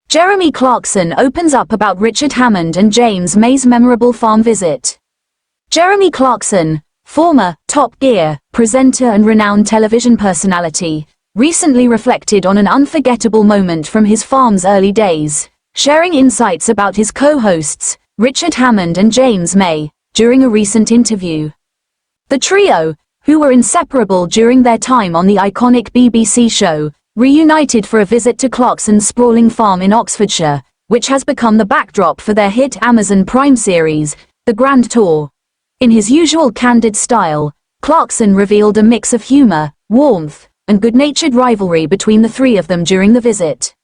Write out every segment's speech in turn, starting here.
Jeremy Clarkson opens up about Richard Hammond and James May's memorable farm visit. Jeremy Clarkson, former Top Gear presenter and renowned television personality, recently reflected on an unforgettable moment from his farm's early days, sharing insights about his co-hosts, Richard Hammond and James May, during a recent interview. The trio, who were inseparable during their time on the iconic BBC show, reunited for a visit to Clarkson's sprawling farm in Oxfordshire, which has become the backdrop for their hit Amazon Prime series, The Grand Tour. In his usual candid style, Clarkson revealed a mix of humor, warmth, and good-natured rivalry between the three of them during the visit.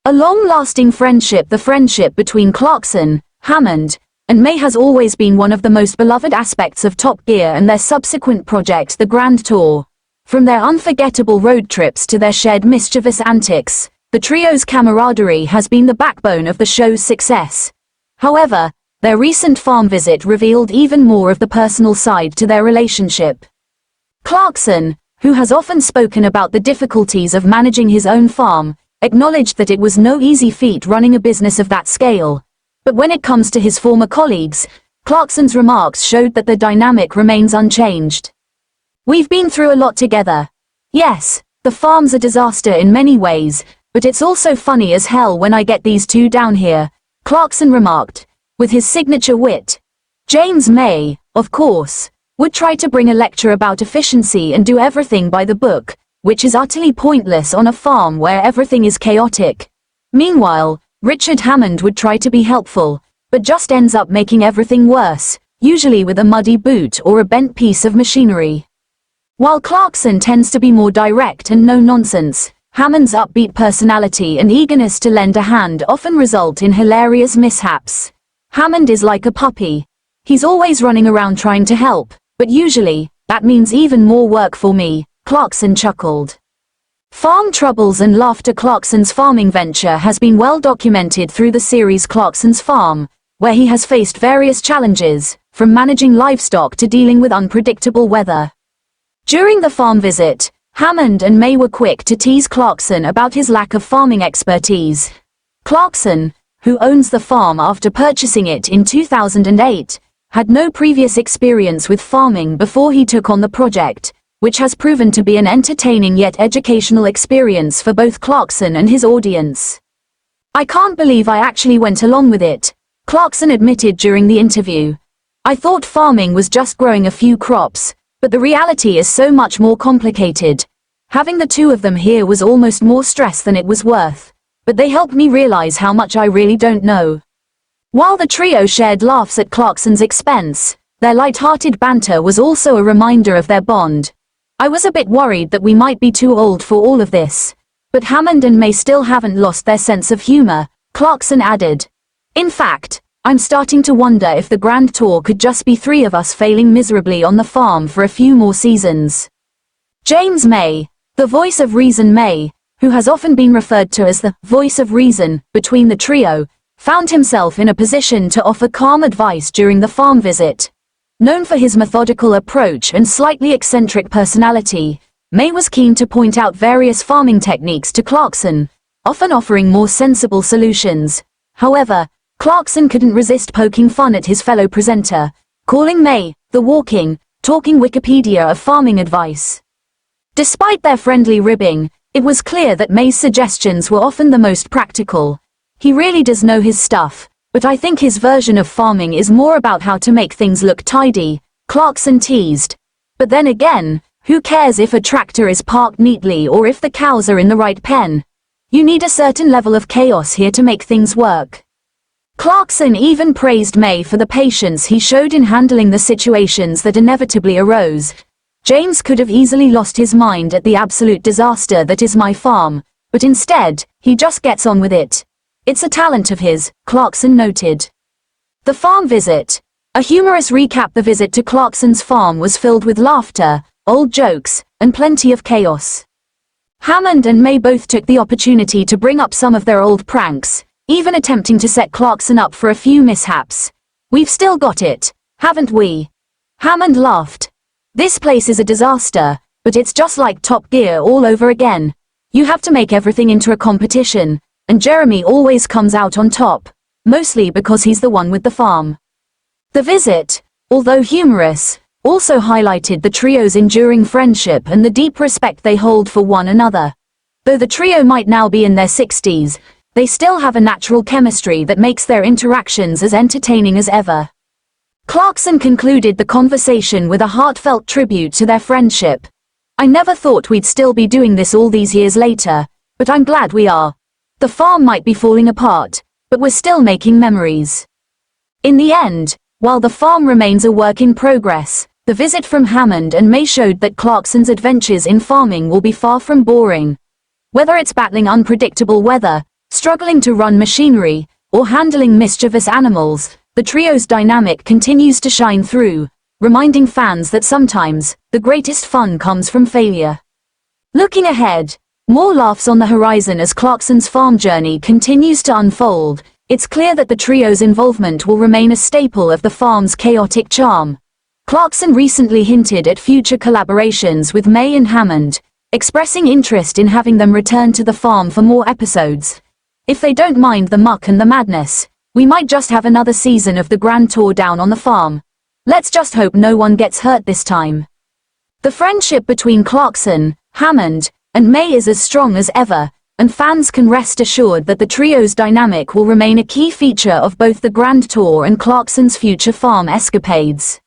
A long-lasting friendship. The friendship between Clarkson, Hammond, and May has always been one of the most beloved aspects of Top Gear and their subsequent project The Grand Tour. From their unforgettable road trips to their shared mischievous antics, the trio's camaraderie has been the backbone of the show's success. However, their recent farm visit revealed even more of the personal side to their relationship. Clarkson, who has often spoken about the difficulties of managing his own farm, acknowledged that it was no easy feat running a business of that scale. But when it comes to his former colleagues, Clarkson's remarks showed that the dynamic remains unchanged. "We've been through a lot together. Yes, the farm's a disaster in many ways, but it's also funny as hell when I get these two down here," Clarkson remarked, with his signature wit. James May, of course, would try to bring a lecture about efficiency and do everything by the book, which is utterly pointless on a farm where everything is chaotic. Meanwhile, Richard Hammond would try to be helpful, but just ends up making everything worse, usually with a muddy boot or a bent piece of machinery. While Clarkson tends to be more direct and no-nonsense, Hammond's upbeat personality and eagerness to lend a hand often result in hilarious mishaps. Hammond is like a puppy. He's always running around trying to help, but usually, that means even more work for me, Clarkson chuckled. Farm troubles and laughter. Clarkson's farming venture has been well documented through the series Clarkson's Farm, where he has faced various challenges, from managing livestock to dealing with unpredictable weather. During the farm visit, Hammond and May were quick to tease Clarkson about his lack of farming expertise. Clarkson, who owns the farm after purchasing it in 2008, had no previous experience with farming before he took on the project, which has proven to be an entertaining yet educational experience for both Clarkson and his audience. "I can't believe I actually went along with it," Clarkson admitted during the interview. "I thought farming was just growing a few crops, but the reality is so much more complicated. Having the two of them here was almost more stress than it was worth, but they helped me realize how much I really don't know." While the trio shared laughs at Clarkson's expense, their light-hearted banter was also a reminder of their bond. "I was a bit worried that we might be too old for all of this, but Hammond and May still haven't lost their sense of humor," Clarkson added. "In fact, I'm starting to wonder if the Grand Tour could just be three of us failing miserably on the farm for a few more seasons." James May, the voice of reason. May, who has often been referred to as the voice of reason between the trio, found himself in a position to offer calm advice during the farm visit. Known for his methodical approach and slightly eccentric personality, May was keen to point out various farming techniques to Clarkson, often offering more sensible solutions. However, Clarkson couldn't resist poking fun at his fellow presenter, calling May the walking, talking Wikipedia of farming advice. Despite their friendly ribbing, it was clear that May's suggestions were often the most practical. "He really does know his stuff, but I think his version of farming is more about how to make things look tidy," Clarkson teased. "But then again, who cares if a tractor is parked neatly or if the cows are in the right pen? You need a certain level of chaos here to make things work." Clarkson even praised May for the patience he showed in handling the situations that inevitably arose. "James could have easily lost his mind at the absolute disaster that is my farm, but instead, he just gets on with it. It's a talent of his," Clarkson noted. The farm visit. A humorous recap. The visit to Clarkson's farm was filled with laughter, old jokes, and plenty of chaos. Hammond and May both took the opportunity to bring up some of their old pranks, even attempting to set Clarkson up for a few mishaps. "We've still got it, haven't we?" Hammond laughed. "This place is a disaster, but it's just like Top Gear all over again. You have to make everything into a competition. and Jeremy always comes out on top, mostly because he's the one with the farm. The visit, although humorous, also highlighted the trio's enduring friendship and the deep respect they hold for one another. Though the trio might now be in their 60s, they still have a natural chemistry that makes their interactions as entertaining as ever. Clarkson concluded the conversation with a heartfelt tribute to their friendship. "I never thought we'd still be doing this all these years later, but I'm glad we are. The farm might be falling apart, but we're still making memories." In the end, while the farm remains a work in progress, the visit from Hammond and May showed that Clarkson's adventures in farming will be far from boring. Whether it's battling unpredictable weather, struggling to run machinery, or handling mischievous animals, the trio's dynamic continues to shine through, reminding fans that sometimes, the greatest fun comes from failure. Looking ahead, more laughs on the horizon as Clarkson's farm journey continues to unfold. It's clear that the trio's involvement will remain a staple of the farm's chaotic charm. Clarkson recently hinted at future collaborations with May and Hammond, expressing interest in having them return to the farm for more episodes. If they don't mind the muck and the madness, we might just have another season of the Grand Tour down on the farm. Let's just hope no one gets hurt this time. The friendship between Clarkson, Hammond, and May is as strong as ever, and fans can rest assured that the trio's dynamic will remain a key feature of both the Grand Tour and Clarkson's future farm escapades.